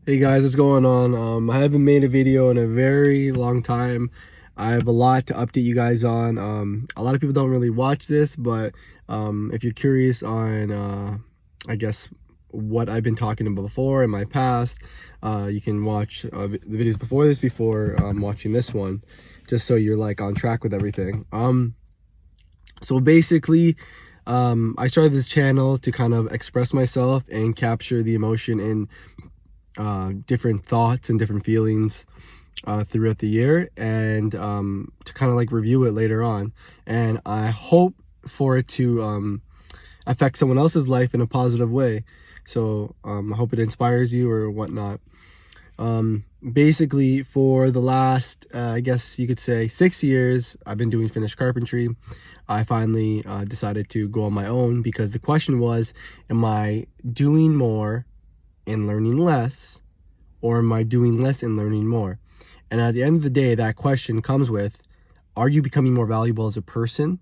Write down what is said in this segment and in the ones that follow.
Hey guys, what's going on? I haven't made a video in a very long time. I have a lot to update you guys on. A lot of people don't really watch this, but if you're curious on, I guess, what I've been talking about before in my past, you can watch the videos before this before watching this one, just so you're like on track with everything. So basically, I started this channel to kind of express myself and capture the emotion in different thoughts and different feelings throughout the year, and to kind of like review it later on. And I hope for it to affect someone else's life in a positive way. So I hope it inspires you or whatnot. Basically, for the last, I guess you could say 6 years, I've been doing finished carpentry. I finally decided to go on my own because the question was, am I doing more and learning less, or am I doing less and learning more? And at the end of the day, that question comes with, are you becoming more valuable as a person?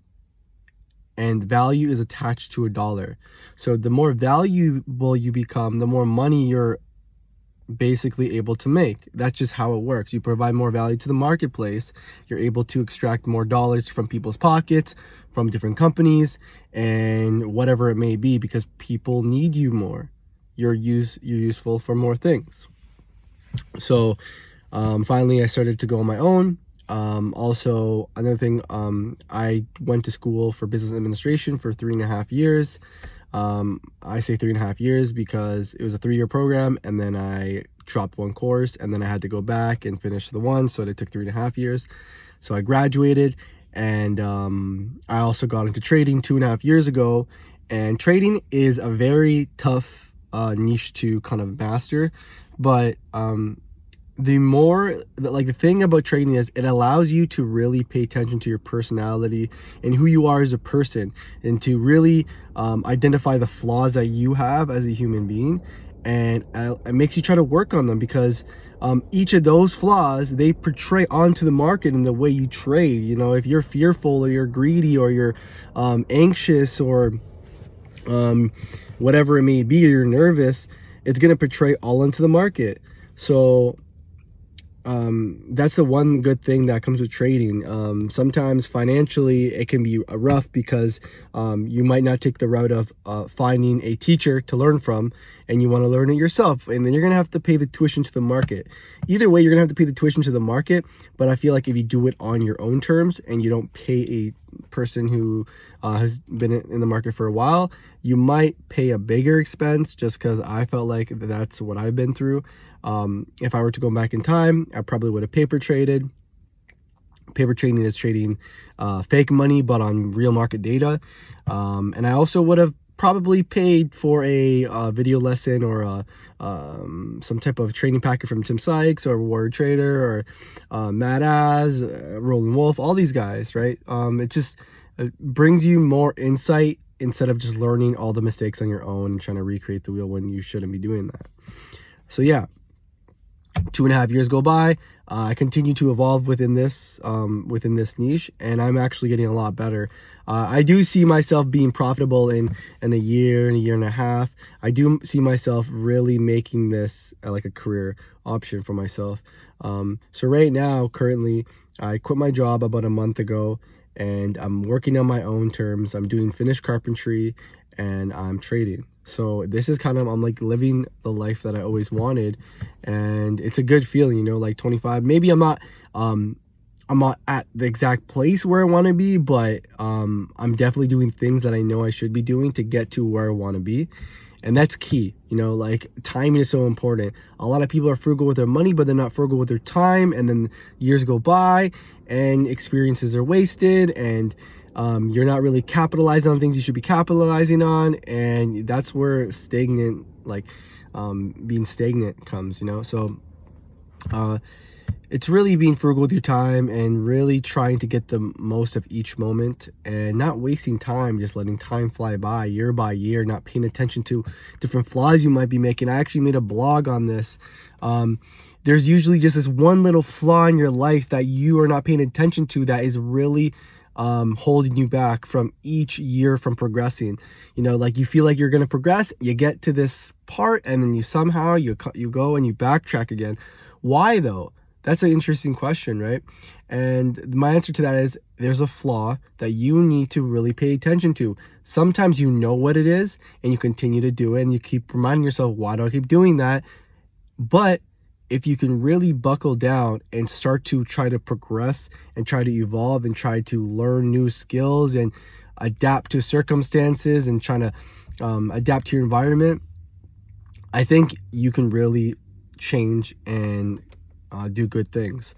And value is attached to a dollar. So the more valuable you become, the more money you're basically able to make. That's just how it works. You provide more value to the marketplace, you're able to extract more dollars from people's pockets, from different companies, and whatever it may be, because people need you more. You're useful for more things. So finally I started to go on my own. Also, another thing, I went to school for business administration for 3.5 years. I say 3.5 years because it was a 3-year program, and then I dropped one course, and then I had to go back and finish the one, so it took 3.5 years. So I graduated, and I also got into trading 2.5 years ago. And trading is a very tough niche to kind of master, but the thing about trading is it allows you to really pay attention to your personality and who you are as a person, and to really identify the flaws that you have as a human being, and it makes you try to work on them, because each of those flaws, they portray onto the market in the way you trade. You know, if you're fearful, or you're greedy, or you're anxious, or whatever it may be, or you're nervous, it's going to portray all into the market. So that's the one good thing that comes with trading. Sometimes financially it can be rough, because you might not take the route of finding a teacher to learn from, and you want to learn it yourself, and then you're gonna have to pay the tuition to the market. Either way, you're gonna have to pay the tuition to the market, but I feel like if you do it on your own terms and you don't pay a person who has been in the market for a while, you might pay a bigger expense, just because I felt like that's what I've been through. If I were to go back in time, I probably would have paper traded. Paper trading is trading fake money, but on real market data. And I also would have probably paid for a video lesson, or some type of training packet from Tim Sykes, or Warrior Trader, or Matt Az, Roland Wolf, all these guys, right? It brings you more insight, instead of just learning all the mistakes on your own and trying to recreate the wheel when you shouldn't be doing that. So yeah, 2.5 years go by. I continue to evolve within this niche, and I'm actually getting a lot better. I do see myself being profitable in a year and a half. I do see myself really making this like a career option for myself. So right now, currently, I quit my job about a month ago, and I'm working on my own terms. I'm doing finished carpentry, and I'm trading. So this is kind of, I'm like living the life that I always wanted, and it's a good feeling, you know, like 25. Maybe I'm not at the exact place where I want to be, but I'm definitely doing things that I know I should be doing to get to where I want to be. And that's key, you know, like timing is so important. A lot of people are frugal with their money, but they're not frugal with their time, and then years go by and experiences are wasted, and you're not really capitalizing on things you should be capitalizing on, and that's where being stagnant comes, you know. So it's really being frugal with your time, and really trying to get the most of each moment, and not wasting time, just letting time fly by year by year, not paying attention to different flaws you might be making. I actually made a blog on this. There's usually just this one little flaw in your life that you are not paying attention to, that is really holding you back from each year from progressing? You know, like you feel like you're going to progress, you get to this part, and then you somehow you go and you backtrack again. Why though? That's an interesting question, right? And my answer to that is there's a flaw that you need to really pay attention to. Sometimes you know what it is and you continue to do it and you keep reminding yourself, why do I keep doing that? But if you can really buckle down and start to try to progress and try to evolve and try to learn new skills and adapt to circumstances and trying to adapt to your environment, I think you can really change and do good things.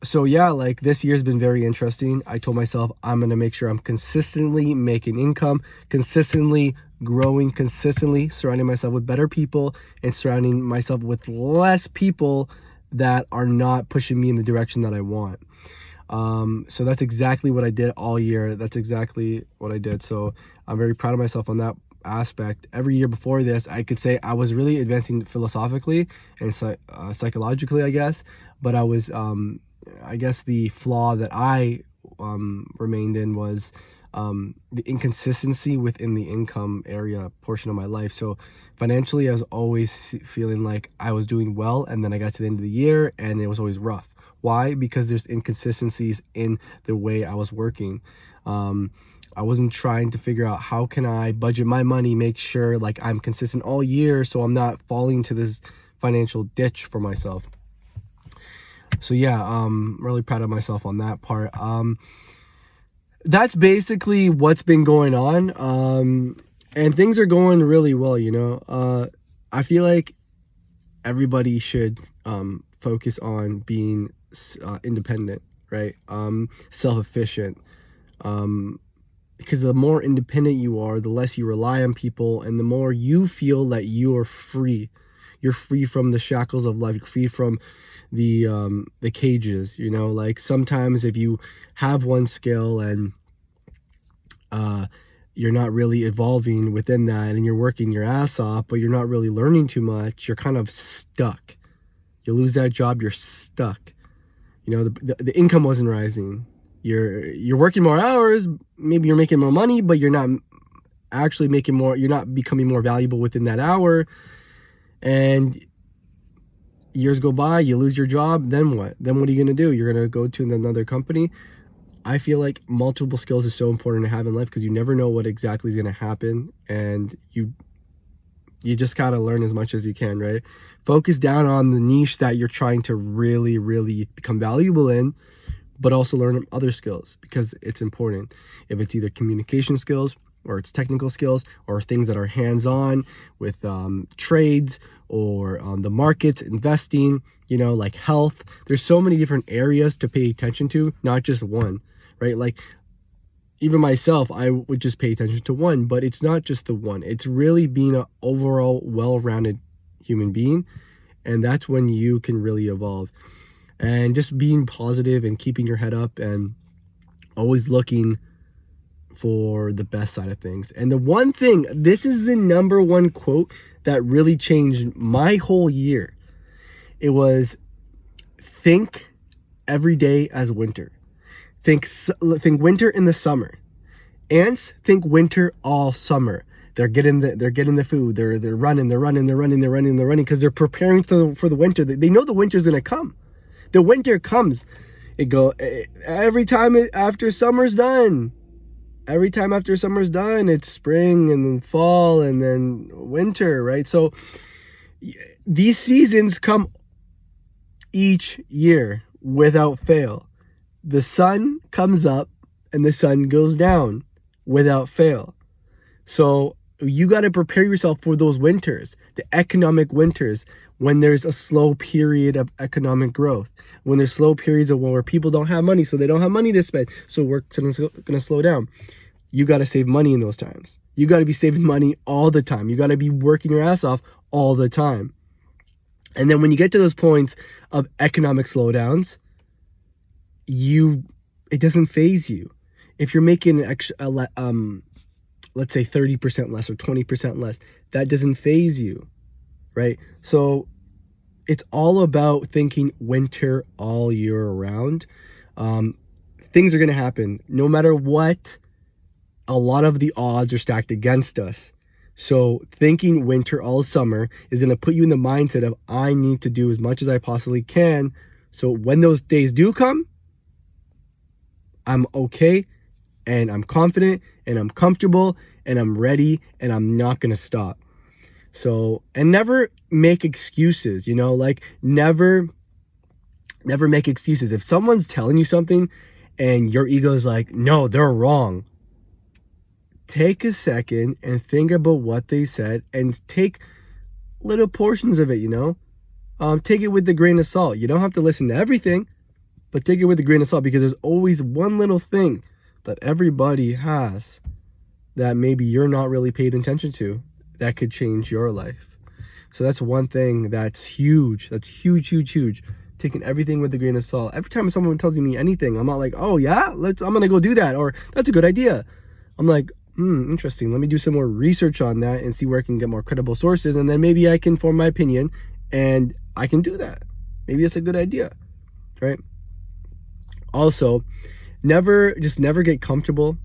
So yeah, like this year's been very interesting. I told myself I'm going to make sure I'm consistently making income, consistently growing, consistently surrounding myself with better people and surrounding myself with less people that are not pushing me in the direction that I want. So that's exactly what I did all year. That's exactly what I did. So I'm very proud of myself on that aspect. Every year before this, I could say I was really advancing philosophically and psychologically, I guess, but I was I guess the flaw that I remained in was the inconsistency within the income area portion of my life. So financially, I was always feeling like I was doing well, and then I got to the end of the year and it was always rough. Why? Because there's inconsistencies in the way I was working. I wasn't trying to figure out how can I budget my money, make sure like I'm consistent all year so I'm not falling into this financial ditch for myself. So yeah, really proud of myself on that part. That's basically what's been going on. And things are going really well, you know. I feel like everybody should focus on being independent, right? Self-efficient. Because the more independent you are, the less you rely on people, and the more you feel that you are free. You're free from the shackles of life. You're free from the cages. You know, like sometimes if you have one skill and you're not really evolving within that, and you're working your ass off, but you're not really learning too much, you're kind of stuck. You lose that job, you're stuck. You know, the income wasn't rising. You're working more hours, maybe you're making more money, but you're not actually making more, you're not becoming more valuable within that hour. And years go by, you lose your job, then what? Then what are you going to do? You're going to go to another company. I feel like multiple skills is so important to have in life because you never know what exactly is going to happen, and you just got to learn as much as you can, right? Focus down on the niche that you're trying to really, really become valuable in, but also learn other skills because it's important. If it's either communication skills or it's technical skills or things that are hands-on with trades or the markets, investing, you know, like health. There's so many different areas to pay attention to, not just one, right? Like even myself, I would just pay attention to one, but it's not just the one. It's really being an overall well-rounded human being, and that's when you can really evolve. And just being positive and keeping your head up and always looking for the best side of things. And the one thing, this is the number one quote that really changed my whole year. It was, think every day as winter. Think winter in the summer. Ants think winter all summer. They're getting the food. They're running because they're preparing for the winter. They know the winter's gonna come. The winter comes. Every time after summer's done. Every time after summer's done, it's spring and then fall and then winter, right? So these seasons come each year without fail. The sun comes up and the sun goes down without fail. So you got to prepare yourself for those winters, the economic winters, when there's a slow period of economic growth, when there's slow periods of where people don't have money, so they don't have money to spend, so work's going to slow down. You got to save money in those times. You got to be saving money all the time. You got to be working your ass off all the time. And then when you get to those points of economic slowdowns, it doesn't faze you. If you're making an extra, let's say 30% less or 20% less, that doesn't faze you, right? So it's all about thinking winter all year around. things are going to happen. No matter what, a lot of the odds are stacked against us. So thinking winter all summer is going to put you in the mindset of, I need to do as much as I possibly can. So when those days do come, I'm okay and I'm confident and I'm comfortable and I'm ready and I'm not going to stop. So, and never make excuses, you know, like never make excuses. If someone's telling you something and your ego is like, no, they're wrong, take a second and think about what they said and take little portions of it, you know. Take it with a grain of salt. You don't have to listen to everything, but take it with a grain of salt, because there's always one little thing that everybody has that maybe you're not really paid attention to that could change your life. So that's one thing that's huge. That's huge, huge, huge. Taking everything with a grain of salt. Every time someone tells me anything, I'm not like, oh yeah, I'm gonna go do that, or that's a good idea. I'm like, interesting. Let me do some more research on that and see where I can get more credible sources, and then maybe I can form my opinion and I can do that. Maybe that's a good idea, right? Also, never get comfortable.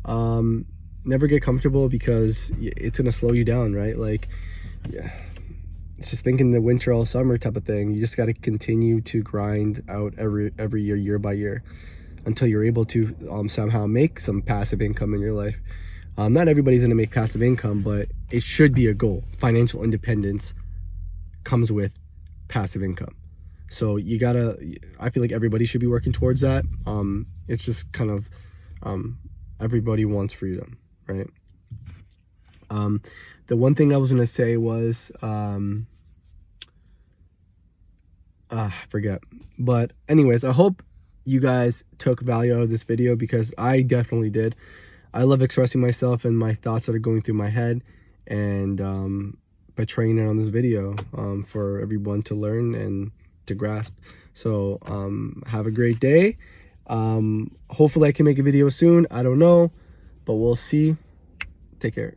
Never get comfortable, because it's gonna slow you down, right? Like, yeah, it's just thinking the winter all summer type of thing. You just got to continue to grind out every year by year, until you're able to somehow make some passive income in your life. Not everybody's gonna make passive income, but it should be a goal. Financial independence comes with passive income. So I feel like everybody should be working towards that. It's just kind of, everybody wants freedom, right? The one thing I was going to say was, I forget. But anyways, I hope you guys took value out of this video, because I definitely did. I love expressing myself and my thoughts that are going through my head, and portraying it on this video for everyone to learn and to grasp. So have a great day. Hopefully I can make a video soon. I don't know, but we'll see. Take care.